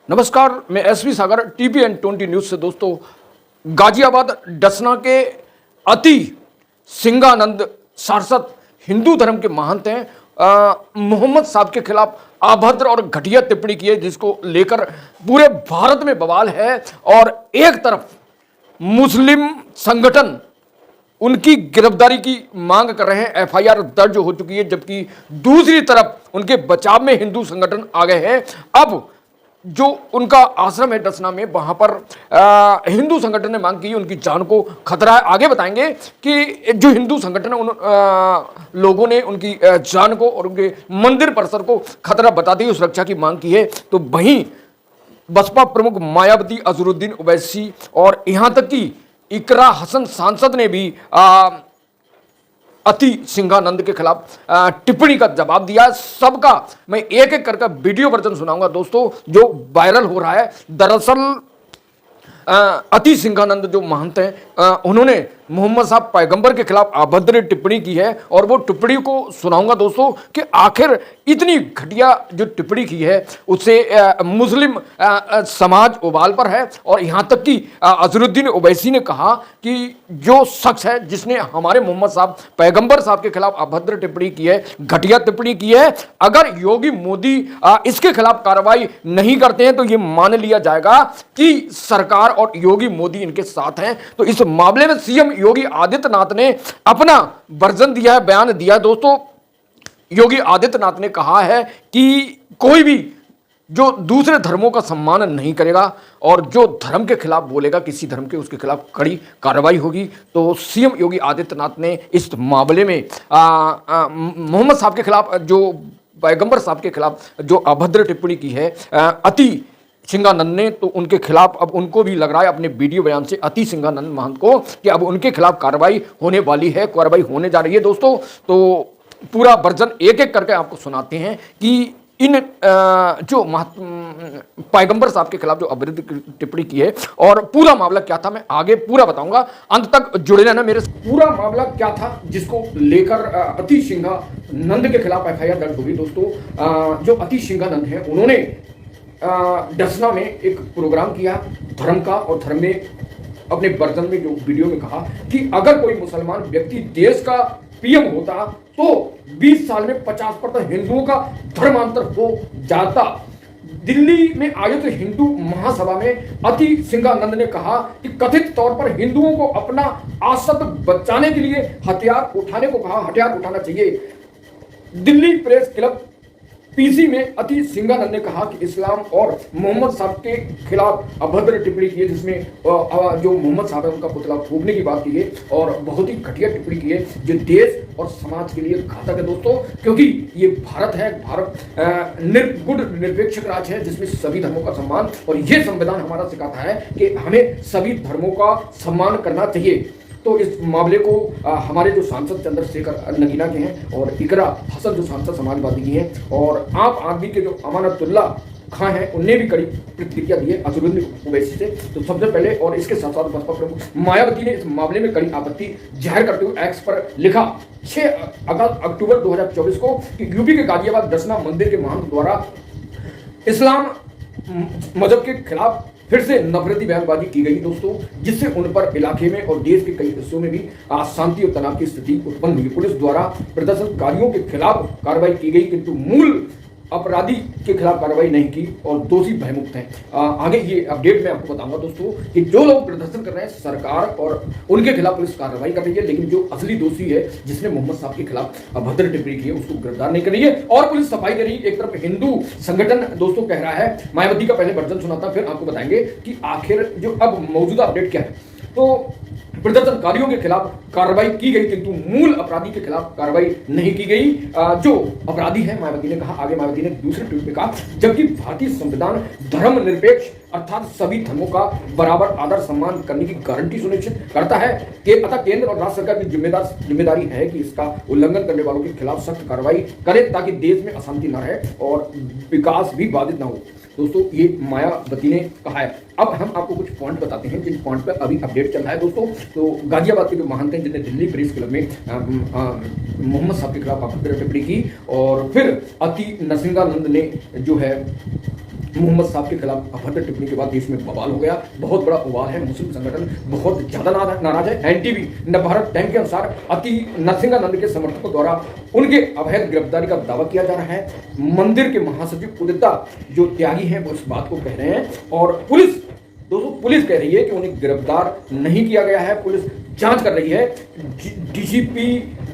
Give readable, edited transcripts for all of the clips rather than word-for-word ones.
नमस्कार, मैं एसवी सागर TPN20 news से। दोस्तों, गाजियाबाद डसना के अति सिंगानंद सांसद हिंदू धर्म के महंत हैं। मोहम्मद साहब के खिलाफ अभद्र और घटिया टिप्पणी की है, जिसको लेकर पूरे भारत में बवाल है। और एक तरफ मुस्लिम संगठन उनकी गिरफ्तारी की मांग कर रहे हैं, FIR दर्ज हो चुकी है, जबकि दूसरी तरफ उनके बचाव में हिंदू संगठन आ गए हैं। अब जो उनका आश्रम है डसना में, वहां पर हिंदू संगठन ने मांग की उनकी जान को खतरा है। आगे बताएंगे कि जो हिंदू संगठन है, उन लोगों ने उनकी जान को और उनके मंदिर परिसर को खतरा बताते हुए सुरक्षा की मांग की है। तो वहीं बसपा प्रमुख मायावती, अजहरुद्दीन ओवैसी और यहां तक कि इकरा हसन सांसद ने भी अति सिंगानंद के खिलाफ टिप्पणी का जवाब दिया। सबका मैं एक एक करके वीडियो वर्जन सुनाऊंगा दोस्तों, जो वायरल हो रहा है। दरअसल अति सिंगानंद जो महंत हैं, उन्होंने मोहम्मद साहब पैगंबर के खिलाफ अभद्र टिप्पणी की है, और वो टिप्पणी को सुनाऊंगा दोस्तों कि आखिर इतनी घटिया जो टिप्पणी की है उससे मुस्लिम समाज उबाल पर है। और यहां तक कि अजहरुद्दीन ओवैसी ने कहा कि जो शख्स है जिसने हमारे मोहम्मद साहब पैगंबर साहब के खिलाफ अभद्र टिप्पणी की है, घटिया टिप्पणी की है, अगर योगी मोदी इसके खिलाफ कार्रवाई नहीं करते हैं तो ये मान लिया जाएगा कि सरकार और योगी मोदी इनके साथ हैं। तो इस मामले में सीएम योगी आदित्यनाथ ने अपना वर्जन दिया है, बयान दिया है दोस्तों। योगी आदित्यनाथ ने कहा है कि कोई भी जो दूसरे धर्मों का सम्मान नहीं करेगा और जो धर्म के खिलाफ बोलेगा, किसी धर्म के, उसके खिलाफ कड़ी कार्रवाई होगी। तो सीएम योगी आदित्यनाथ ने इस मामले में मोहम्मद साहब के खिलाफ, जो पैगंबर साहब के खिलाफ जो अभद्र टिप्पणी की है अति सिंगानंद ने, तो उनके खिलाफ अब उनको भी लग रहा है अपने वीडियो बयान से अति सिंगानंद महंत को कि अब उनके खिलाफ कार्रवाई होने वाली है, कार्रवाई होने जा रही है दोस्तों। तो पूरा वर्जन एक एक करके आपको सुनाते हैं कि इन जो पैगंबर साहब के खिलाफ जो अभद्र टिप्पणी की है और पूरा मामला क्या था, मैं आगे पूरा बताऊंगा। अंत तक जुड़े रहना मेरे। पूरा मामला क्या था जिसको लेकर अति सिंगानंद के खिलाफ FIR दर्ज होगी दोस्तों। जो अति सिंगानंद है, उन्होंने डसना में एक प्रोग्राम किया धर्म का, और धर्म में अपने वर्जन में जो वीडियो में कहा कि अगर कोई मुसलमान व्यक्ति देश का PM होता तो 20 साल में 50% हिंदुओं का धर्मांतर हो जाता। दिल्ली में आयोजित हिंदू महासभा में अति सिंगानंद ने कहा कि कथित तौर पर हिंदुओं को अपना आसत बचाने के लिए हथियार उठाने को कहा, हथियार उठाना चाहिए। दिल्ली प्रेस क्लब PC में अति सिंगानंद ने कहा कि इस्लाम और मोहम्मद साहब के खिलाफ अभद्र टिप्पणी की है, जिसमें जो मोहम्मद साहब है उनका पुतला फूंकने की बात की है, और बहुत ही घटिया टिप्पणी की है जो देश और समाज के लिए घातक है दोस्तों। क्योंकि ये भारत है, भारत निरपेक्ष राज्य है जिसमें सभी धर्मों का सम्मान, और ये संविधान हमारा सिखाता है कि हमें सभी धर्मों का सम्मान करना चाहिए। तो इस मामले को हमारे जो सांसद चंद्रशेखर नगीना के हैं और इकरा हसन जो सांसद समाजवादी की हैं, और आप आदमी के जो अमानतुल्लाह खां हैं, उनने भी कड़ी प्रतिक्रिया दी है अजहरुद्दीन ओवैसी से। तो सबसे पहले और इसके साथ साथ बसपा प्रमुख मायावती ने इस मामले में कड़ी आपत्ति जाहिर करते हुए एक्स पर लिखा 6 अक्टूबर 2024 को कि यूपी के गाजियाबाद डसना मंदिर के महंत द्वारा इस्लाम मजहब के खिलाफ फिर से नफरती बयानबाजी की गई दोस्तों, जिससे उन पर इलाके में और देश के कई हिस्सों में भी अशांति और तनाव की स्थिति उत्पन्न हुई। पुलिस द्वारा प्रदर्शनकारियों के खिलाफ कार्रवाई की गई, किंतु मूल अपराधी के खिलाफ कार्रवाई नहीं की और दोषी भयमुक्त हैं। आगे ये अपडेट मैं आपको बताऊंगा दोस्तों कि जो लोग प्रदर्शन कर रहे हैं, सरकार और उनके खिलाफ पुलिस कार्रवाई कर रही है, लेकिन जो असली दोषी है जिसने मोहम्मद साहब के खिलाफ अभद्र टिप्पणी की है उसको गिरफ्तार नहीं कर रही है, और पुलिस सफाई दे रही है। एक तरफ हिंदू संगठन दोस्तों कह रहा है, मायावती का पहले वर्जन सुनाता फिर आपको बताएंगे कि आखिर जो अब मौजूदा अपडेट क्या है। तो प्रदर्शनकारियों के खिलाफ कार्रवाई की गई, किंतु मूल अपराधी के खिलाफ कार्रवाई नहीं की गई जो अपराधी है, मायावती ने कहा। आगे मायावती ने दूसरे ट्वीट में कहा, जबकि भारतीय संविधान धर्म निरपेक्ष अर्थात सभी धर्मों का बराबर आदर सम्मान करने की गारंटी सुनिश्चित करता है कि अतः केंद्र और राज्य सरकार की जिम्मेदारी है कि इसका उल्लंघन करने वालों के खिलाफ सख्त कार्रवाई करे, ताकि देश में अशांति न रहे और विकास भी बाधित न हो। दोस्तों, ये मायावती ने कहा है। अब हम आपको कुछ पॉइंट बताते हैं जिन पॉइंट पर अभी अपडेट चल रहा है दोस्तों। तो गाजियाबाद के जो महंत हैं जिन्हें दिल्ली प्रेस क्लब में मोहम्मद साहब के खिलाफ अभद्र टिप्पणी की, और फिर अति सिंगानंद ने जो है मोहम्मद साहब के खिलाफ अभद्र टिप्पणी के बाद देश में बवाल हो गया, बहुत बड़ा उबाल है। मुस्लिम संगठन बहुत ज्यादा नाराज है। एनटीवी नवभारत टाइम के अनुसार अति नरसिंहानंद के समर्थकों द्वारा उनके अवैध गिरफ्तारी का दावा किया जा रहा है। मंदिर के महासचिव उदिता जो त्यागी हैं वो इस बात को कह रहे हैं, और पुलिस कह रही है कि उन्हें गिरफ्तार नहीं किया गया है, पुलिस जांच कर रही है। डीजीपी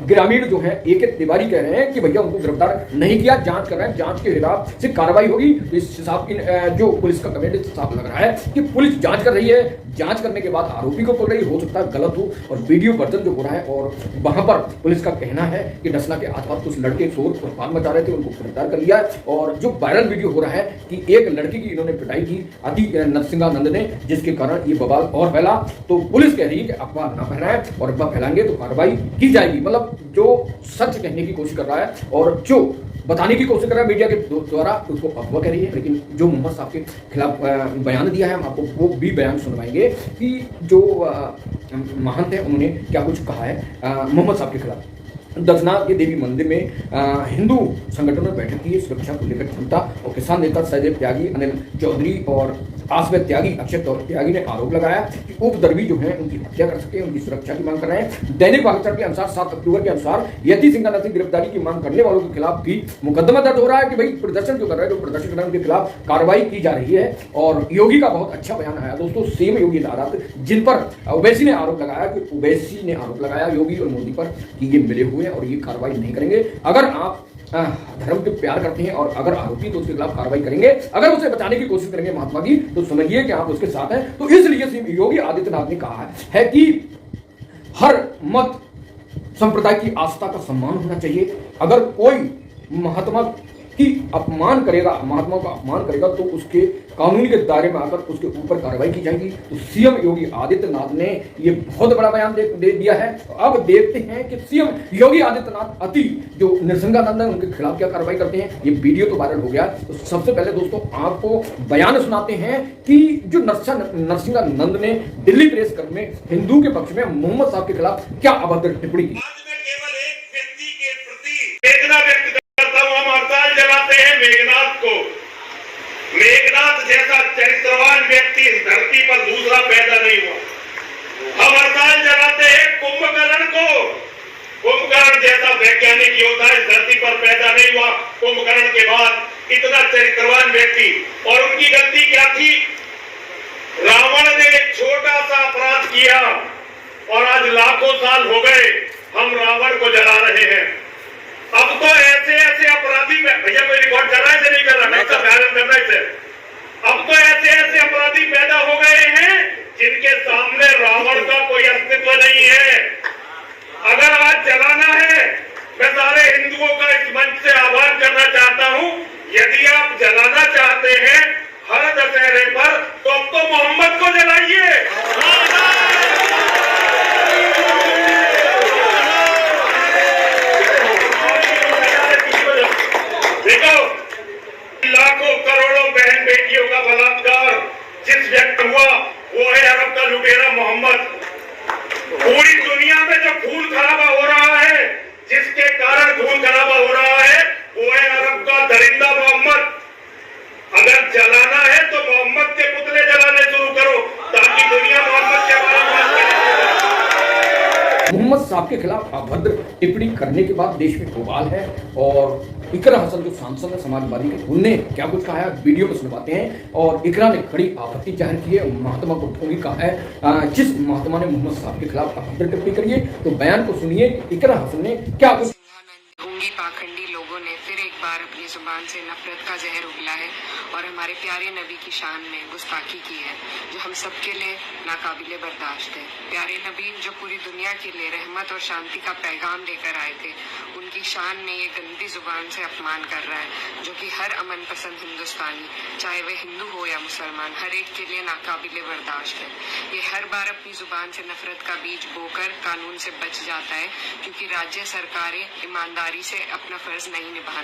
ग्रामीण जो है AK तिवारी कह रहे हैं कि भैया उनको गिरफ्तार नहीं किया, जांच कर रहे हैं, जांच के हिसाब से कार्रवाई होगी। इस हिसाब की जो पुलिस का कमेंट इस हिसाब लग रहा है कि पुलिस जांच कर रही है, जांच करने के बाद आरोपी को पकड़ रही, हो सकता है गलत हो, और वीडियो वर्जन जो हो रहा है, और वहां पर पुलिस का कहना है कि डसना के आसपास कुछ लड़के शोर उत्पाद मचा रहे थे, उनको गिरफ्तार कर लिया। और जो वायरल वीडियो हो रहा है कि एक लड़की की इन्होंने पिटाई की अति नरसिंहानंद ने, जिसके कारण ये बवाल और फैला। तो पुलिस कह रही है कि अफवाह ना फैलाएं, और अफवाह फैलाएंगे तो कार्रवाई की जाएगी। मतलब जो सच कहने की कोशिश कर रहा है और जो बताने की कोशिश कर रहा है मीडिया के द्वारा, उसको अफवाह कह रही है। लेकिन जो मोहम्मद साहब के खिलाफ बयान दिया है, हम आपको वो भी बयान सुनवाएंगे कि जो महंत है उन्होंने क्या कुछ कहा है मोहम्मद साहब के खिलाफ। दसनाथ के देवी मंदिर में हिंदू संगठनों ने बैठक की, सुरक्षा को लेकर चिंता, और किसान नेता सहदेव त्यागी, अनिल चौधरी और आसवे त्यागी, अक्षय त्यागी ने आरोप लगाया कि उपद्रवी जो है उनकी हत्या कर सके, उनकी सुरक्षा की मांग कर रहे हैं। दैनिक भास्कर के अनुसार 7 अक्टूबर के अनुसार यति सिंघानंद की गिरफ्तारी की मांग करने वालों के खिलाफ भी मुकदमा दर्ज हो रहा है कि भाई प्रदर्शन जो कर रहे हैं, जो प्रदर्शन कर रहे हैं उनके खिलाफ कार्रवाई की जा रही है। और योगी का बहुत अच्छा बयान आया दोस्तों, सेम योगी आदित्यनाथ, जिन पर ओवैसी ने आरोप लगाया कि ओवैसी ने आरोप लगाया योगी और मोदी पर कि ये मिले हुए हैं और ये कार्रवाई नहीं करेंगे। अगर आप धर्म के प्यार करते हैं और अगर आरोपी तो उसके खिलाफ कार्रवाई करेंगे, अगर उसे बचाने की कोशिश करेंगे महात्मा की, तो समझिए कि आप उसके साथ हैं। तो इसलिए योगी आदित्यनाथ ने कहा है कि हर मत संप्रदाय की आस्था का सम्मान होना चाहिए। अगर कोई महात्मा की अपमान करेगा, महात्मा का अपमान करेगा, तो उसके कानून के दायरे में आकर उसके ऊपर कार्रवाई की जाएगी। तो सीएम योगी आदित्यनाथ ने ये बहुत बड़ा बयान दे दिया है। तो अब देखते हैं कि सीएम योगी आदित्यनाथ अति जो नरसिंहानंद है उनके खिलाफ क्या कार्रवाई करते हैं। ये वीडियो तो वायरल हो गया। तो सबसे पहले दोस्तों आपको बयान सुनाते हैं कि जो नरसिंहानंद ने दिल्ली प्रेस क्लब में हिंदू के पक्ष में मोहम्मद साहब के खिलाफ क्या अभद्र टिप्पणी की। मेघनाथ जैसा चरित्रवान व्यक्ति इस धरती पर दूसरा पैदा नहीं हुआ। हम हड़ताल जलाते हैं कुंभकर्ण को। कुंभकर्ण जैसा वैज्ञानिक योद्धा इस धरती पर पैदा नहीं हुआ। कुंभकर्ण के बाद इतना चरित्रवान व्यक्ति, और उनकी गलती क्या थी? रावण ने एक छोटा सा अपराध किया और आज लाखों साल हो गए हम रावण को जला रहे हैं। अब तो ऐसे ऐसे अपराधी, भैया कोई रिकॉर्ड कर रहा है, नहीं कर रहा, नहीं कर रहा है। अब तो ऐसे ऐसे अपराधी पैदा हो गए हैं जिनके सामने रावण का कोई अस्तित्व नहीं है। अगर आज जलाना है, मैं सारे हिंदुओं का इस मंच से आह्वान करना चाहता हूं, यदि आप जलाना चाहते हैं हर दशहरे पर, तो अब तो मोहम्मद को जलाइए। लाखों करोड़ों बहन बेटियों का बलात्कार जिस व्यक्ति हुआ वो है अरब का लुटेरा मोहम्मद। पूरी दुनिया में जो खून खराबा हो रहा है, जिसके कारण खून खराबा हो रहा है, वो है अरब का दरिंदा मोहम्मद। अगर जलाना है तो मोहम्मद के पुतले जलाने शुरू करो ताकि दुनिया मोहम्मद के बारे में बात करे। मोहम्मद साहब के खिलाफ अभद्र टिप्पणी करने के बाद देश में बवाल है। और इकरा हसन जो सांसद है समाजवादी के, उनने क्या कुछ कहा है वीडियो में सुनवाते हैं। और इकरा ने खड़ी आपत्ति जाहिर की है, महात्मा को ठोंगी कहा है। जिस महात्मा ने मोहम्मद साहब के खिलाफ अभद्र टिप्पणी करी है, तो बयान को सुनिए इकरा हसन ने क्या कुछ। पाखंडी लोगों ने फिर एक बार अपनी जुबान से नफरत का जहर उगला है और हमारे प्यारे नबी की शान में गुस्ताखी की है, जो हम सबके लिए नाकाबिले बर्दाश्त है। प्यारे नबी जो पूरी दुनिया के लिए रहमत और शांति का पैगाम लेकर आए थे, उनकी शान में ये गंदी जुबान से अपमान कर रहा है, जो कि हर अमन पसंद हिंदुस्तानी, चाहे वह हिंदू हो या मुसलमान, हर एक के लिए नाकाबिले बर्दाश्त है। ये हर बार अपनी जुबान से नफरत का बीज बोकर कानून से बच जाता है, क्योंकि राज्य सरकारें ईमानदारी से अपना फर्ज नहीं निभा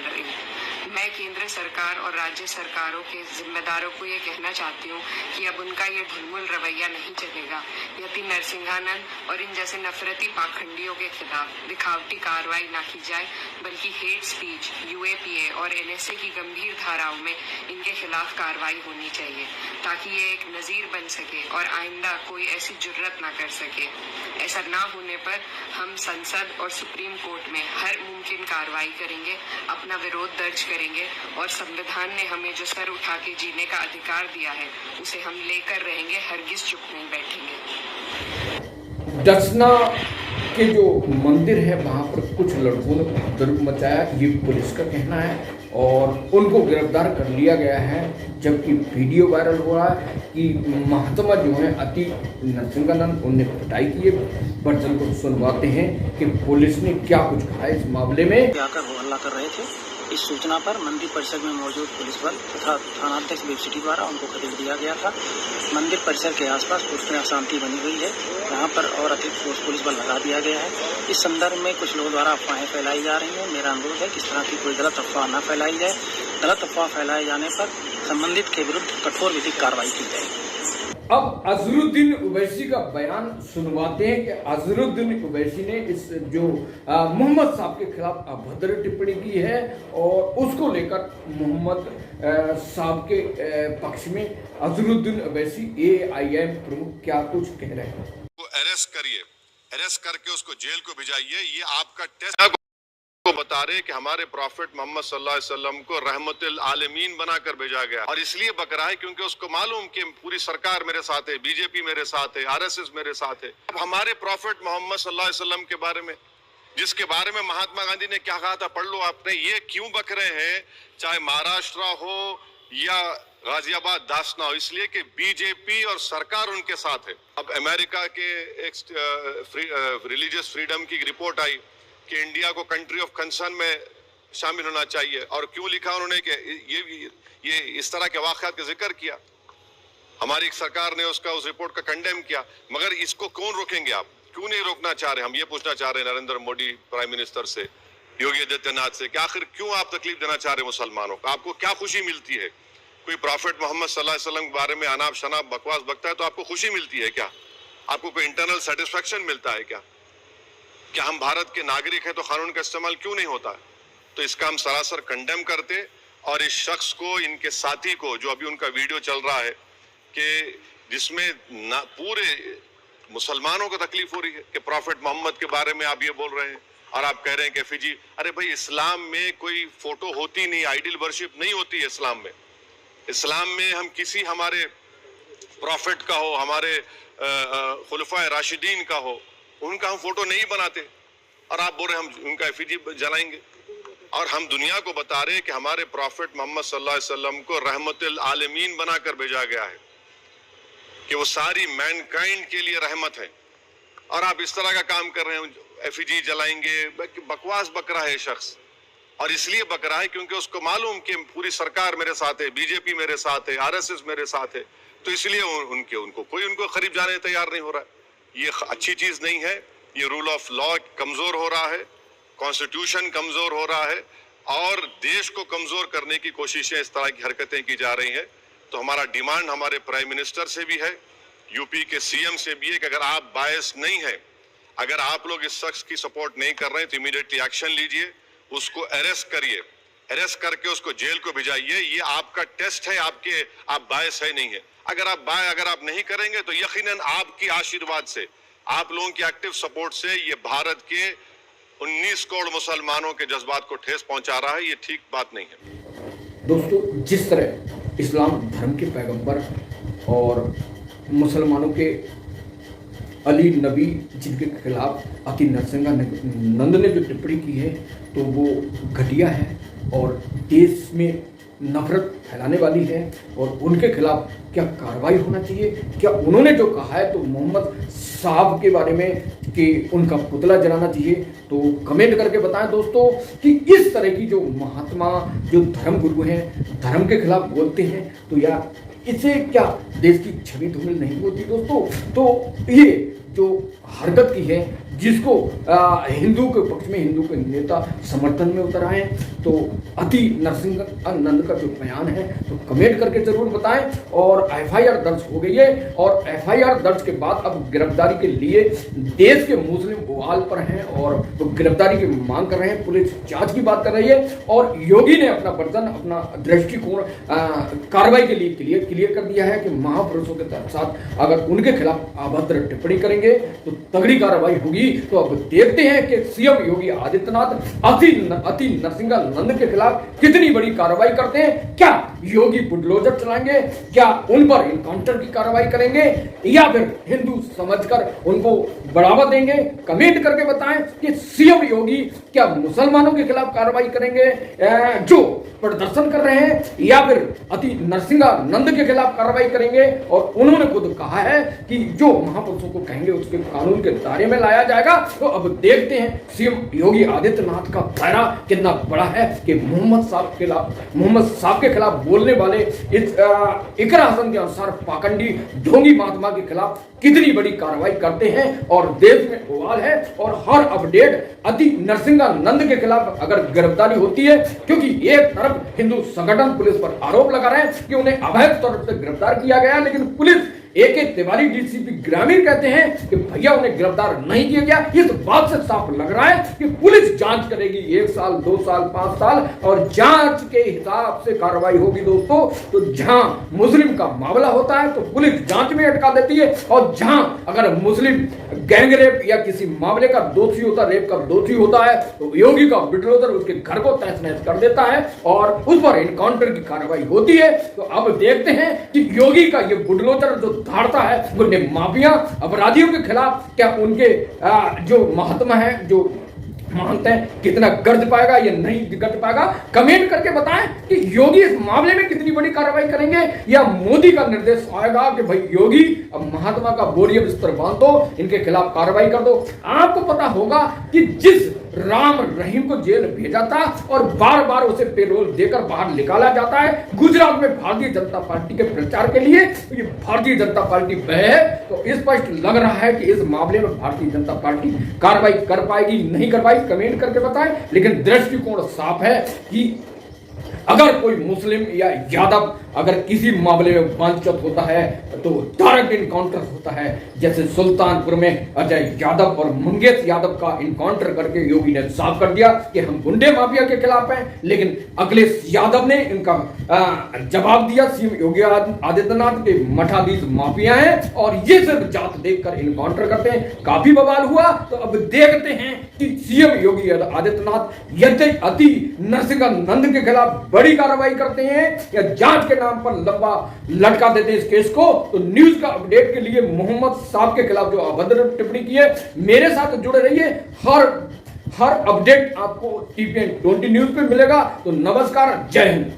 मैं केंद्र सरकार और राज्य सरकारों के जिम्मेदारों को ये कहना चाहती हूँ कि अब उनका ये ढुलमुल रवैया नहीं चलेगा। यदि नरसिंहानंद और इन जैसे नफरती पाखंडियों के खिलाफ दिखावटी कार्रवाई ना की जाए, बल्कि हेट स्पीच, यूएपीए और एनएसए की गंभीर धाराओं में इनके खिलाफ कार्रवाई होनी चाहिए, ताकि ये एक नजीर बन सके और आइंदा कोई ऐसी जुर्रत ना कर सके। ऐसा ना होने पर हम संसद और सुप्रीम कोर्ट में हर मुमकिन कार्रवाई करेंगे, अपना विरोध दर्ज करेंगे और संविधान ने हमें जो सर उठा के जीने का अधिकार दिया है उसे हम लेकर रहेंगे, हरगिज चुप नहीं बैठेंगे। दसना के जो मंदिर है वहाँ पर कुछ लड़कों ने उपद्रव मचाया, ये पुलिस का कहना है, और उनको गिरफ्तार कर लिया गया है। जबकि वीडियो वायरल हो रहा है कि महात्मा जो है अति नरसिंहानंद उन्हें पिटाई की है। वर्जन को सुनवाते हैं कि पुलिस ने क्या कुछ कहा इस मामले में। आकर वो हल्ला कर रहे थे। इस सूचना पर मंदिर परिसर में मौजूद पुलिस बल तथा थानाध्यक्ष बेग सिटी द्वारा उनको खदेड़ दिया गया था। मंदिर परिसर के आसपास पुलिस में अशांति बनी हुई है, यहाँ पर और अतिरिक्त पुलिस बल लगा दिया गया है। इस संदर्भ में कुछ लोगों द्वारा अफवाहें फैलाई जा रही हैं। मेरा अनुरोध है कि इस तरह की कोई गलत अफवाह न फैलाई जाए। गलत अफवाह फैलाए जाने पर संबंधित के विरुद्ध कठोर विधिक कार्रवाई की जाएगी। अब अजहरुद्दीन ओवैसी का बयान सुनवाते हैं कि अजहरुद्दीन ओवैसी ने इस जो मोहम्मद साहब के खिलाफ अभद्र टिप्पणी की है और उसको लेकर मोहम्मद साहब के पक्ष में अजहरुद्दीन ओवैसी AIM प्रमुख क्या कुछ कह रहे हैं। अरेस्ट करिए, अरेस्ट करके उसको जेल को भिजाइए। ये आपका टेस्ट को बता रहे कि हमारे प्रॉफिट मोहम्मद सल्लल्लाहु अलैहि वसल्लम को रहमतुल आलमीन बनाकर भेजा गया, और इसलिए बक रहा है क्योंकि उसको मालूम कि पूरी सरकार मेरे साथ है, बीजेपी मेरे साथ है, RSS मेरे साथ है। अब हमारे प्रॉफिट मोहम्मद सल्लल्लाहु अलैहि वसल्लम के बारे में, जिसके बारे में महात्मा गांधी ने क्या कहा था, पढ़ लो आपने। ये क्यों बक रहे हैं, चाहे महाराष्ट्र हो या गाजियाबाद दासना हो, इसलिए कि बीजेपी और सरकार उनके साथ है। अब अमेरिका के एक रिलीजियस फ्रीडम की रिपोर्ट आई कि इंडिया को कंट्री ऑफ कंसर्न में शामिल होना चाहिए, और क्यों लिखा उन्होंने कि ये इस तरह के वाक़यात का जिक्र किया। हमारी सरकार ने उसका उस रिपोर्ट का कंडेम किया, मगर इसको कौन रोकेंगे आप, क्यों नहीं रोकना चाह रहे? हम ये पूछना चाह रहे हैं नरेंद्र मोदी प्राइम मिनिस्टर से, योगी आदित्यनाथ से, कि आखिर क्यों आप तकलीफ देना चाह रहे हैं मुसलमानों को? आपको क्या खुशी मिलती है? कोई प्रॉफिट मोहम्मद सल्लल्लाहु अलैहि वसल्लम के बारे में अनाप शनाप बकवास बकता है तो आपको खुशी मिलती है क्या? आपको कोई इंटरनल सेटिस्फेक्शन मिलता है क्या? क्या हम भारत के नागरिक हैं तो कानून का इस्तेमाल क्यों नहीं होता है? तो इसका हम सरासर कंडेम करते, और इस शख्स को, इनके साथी को, जो अभी उनका वीडियो चल रहा है कि जिसमें पूरे मुसलमानों को तकलीफ हो रही है कि प्रॉफिट मोहम्मद के बारे में आप ये बोल रहे हैं और आप कह रहे हैं कि फिजी, अरे भाई इस्लाम में कोई फोटो होती नहीं, आइडल वर्शिप नहीं होती है इस्लाम में। इस्लाम में हम किसी हमारे प्रॉफिट का हो, हमारे खुलफाए राशिदीन का हो, उनका हम फोटो नहीं बनाते, और आप बोल रहे हम उनका एफिजी जलाएंगे। और हम दुनिया को बता रहे हैं कि हमारे प्रॉफिट मोहम्मद सल्लल्लाहु अलैहि वसल्लम को रहमतुल आलमीन बनाकर भेजा गया है, कि वो सारी मैनकाइंड के लिए रहमत है, और आप इस तरह का काम कर रहे हैं, एफिजी जलाएंगे। बकवास बक रहा है शख्स, और इसलिए बक रहा है क्योंकि उसको मालूम कि पूरी सरकार मेरे साथ है, बीजेपी मेरे साथ है, RSS मेरे साथ है, तो इसलिए उनको कोई करीब जाने तैयार नहीं हो रहा है। ये अच्छी चीज नहीं है। ये रूल ऑफ लॉ कमजोर हो रहा है, कॉन्स्टिट्यूशन कमजोर हो रहा है, और देश को कमजोर करने की कोशिशें, इस तरह की हरकतें की जा रही हैं। तो हमारा डिमांड हमारे प्राइम मिनिस्टर से भी है, यूपी के CM से भी है, कि अगर आप बायस नहीं है, अगर आप लोग इस शख्स की सपोर्ट नहीं कर रहे हैं तो इमीडिएटली एक्शन लीजिए, उसको अरेस्ट करिए, अरेस्ट करके उसको जेल को भिजाइए। ये आपका टेस्ट है, आप बायस है नहीं है। अगर आप नहीं करेंगे तो यकीनन आपकी आशीर्वाद से, आप लोगों की एक्टिव सपोर्ट से ये भारत के 19 करोड़ मुसलमानों के जज्बात को ठेस पहुंचा रहा है। ये ठीक बात नहीं है। दोस्तों, जिस तरह इस्लाम धर्म के पैगंबर और मुसलमानों के अली नबी, जिनके खिलाफ अति नरसिंहानंद ने जो टिप्पणी की है, तो वो घटिया है और देश में नफरत फैलाने वाली है, और उनके खिलाफ क्या कार्रवाई होना चाहिए। क्या उन्होंने जो कहा है तो मोहम्मद साहब के बारे में कि उनका पुतला जलाना चाहिए, तो कमेंट करके बताएं दोस्तों कि इस तरह की जो महात्मा, जो धर्मगुरु हैं, धर्म के खिलाफ बोलते हैं, तो या इससे क्या देश की छवि धूमिल नहीं होती दोस्तों। तो ये जो हरकत की है, जिसको हिंदू के पक्ष में हिंदू के नेता समर्थन में उतर आए हैं। तो अति नरसिंहानंद का जो बयान है तो कमेंट करके जरूर बताएं। और एफआईआर दर्ज हो गई है और एफआईआर दर्ज के बाद अब गिरफ्तारी के लिए देश के मुस्लिम उबाल पर हैं और तो गिरफ्तारी की मांग कर रहे हैं। पुलिस जांच की बात कर रही है और योगी ने अपना वर्जन अपना दृष्टिकोण कार्रवाई के लिए क्लियर कर दिया है कि महापुरुषों के साथ अगर उनके खिलाफ अभद्र टिप्पणी करेंगे तो तगड़ी कार्रवाई होगी। तो अब देखते हैं कि सीएम योगी आदित्यनाथ अति नरसिंहानंद के खिलाफ कितनी बड़ी कार्रवाई करते हैं। क्या योगी बुलडोजर चलाएंगे, क्या उन पर इनकाउंटर की कार्रवाई करेंगे या फिर हिंदू समझकर उनको बढ़ावा देंगे? कमेंट करके बताएं कि सीएम योगी क्या मुसलमानों के खिलाफ कार्रवाई करेंगे जो प्रदर्शन कर रहे हैं या फिर अति नरसिंहानंद के खिलाफ कार्रवाई करेंगे। और उन्होंने खुद कहा है कि जो महापुरुषों को कहेंगे उसके कानून के दायरे में लाया जाएगा। तो अब देखते हैं सीएम योगी आदित्यनाथ का दायरा कितना बड़ा है कि मोहम्मद साहब के खिलाफ बोलने वाले इस इकरा हसन के अनुसार पाखंडी ढोंगी महात्मा के खिलाफ कितनी बड़ी कार्रवाई करते हैं और देश में उबाल है। और हर अपडेट अति नरसिंहानंद के खिलाफ अगर गिरफ्तारी होती है, क्योंकि एक तरफ हिंदू संगठन पुलिस पर आरोप लगा रहे हैं कि उन्हें अवैध तौर पर गिरफ्तार किया गया, लेकिन पुलिस AK तिवारी डीसीपी ग्रामीण कहते हैं कि भैया उन्हें गिरफ्तार नहीं किया गया। इस बात से साफ लग रहा है कि पुलिस जांच करेगी 1 साल 2 साल 5 साल और जांच के हिसाब से कार्रवाई होगी। दोस्तों तो जहां मुस्लिम का मामला होता है तो पुलिस जांच में अटका देती है और जहां अगर मुस्लिम गैंगरेप या किसी मामले का दोषी होता, रेप का दोषी होता है तो योगी का बुलडोजर उसके घर को तहस नहस कर देता है और उस पर इनकाउंटर की कार्रवाई होती है। तो अब देखते हैं कि योगी का ये बुलडोजर जो धारता है गुंडे माफिया अपराधियों के खिलाफ, क्या उनके जो महात्मा है जो मानते हैं कितना गर्ज पाएगा या नहीं गर्ज पाएगा? कमेंट करके बताएं कि योगी इस मामले में कितनी बड़ी कार्रवाई करेंगे या मोदी का निर्देश आएगा कि भाई योगी अब महात्मा का बोरिया बिस्तर बांध दो, इनके खिलाफ कार्रवाई कर दो। आपको पता होगा कि जिस राम रहीम को जेल भेजा था और बार बार उसे पेरोल देकर बाहर निकाला जाता है गुजरात में भारतीय जनता पार्टी के प्रचार के लिए, तो ये भारतीय जनता पार्टी वह है। तो स्पष्ट लग रहा है कि इस मामले में भारतीय जनता पार्टी कार्रवाई कर पाएगी नहीं कर पाएगी, कमेंट करके बताएं। लेकिन दृष्टिकोण साफ है कि अगर कोई मुस्लिम या यादव अगर किसी मामले में वंचित होता है तो डायरेक्ट इनकाउंटर होता है। जैसे सुल्तानपुर में अजय यादव और मंगेश यादव का इनकाउंटर करके योगी ने साफ कर दिया कि हम गुंडे माफिया के खिलाफ हैं, लेकिन अखिलेश यादव ने इनका जवाब दिया सीएम योगी आदित्यनाथ के मठाधीश माफिया हैं और ये सिर्फ जात देखकर इनकाउंटर करते हैं। काफी बवाल हुआ। तो अब देखते हैं कि सीएम योगी आदित्यनाथ यदि अति नरसिंहानंद के खिलाफ बड़ी कार्रवाई करते हैं या जांच के नाम पर लंबा लटका देते हैं इस केस को। तो न्यूज का अपडेट के लिए मोहम्मद साहब के खिलाफ जो अभद्र टिप्पणी की है मेरे साथ जुड़े रहिए। हर अपडेट आपको TPN 20 न्यूज पे मिलेगा। तो नमस्कार, जय हिंद।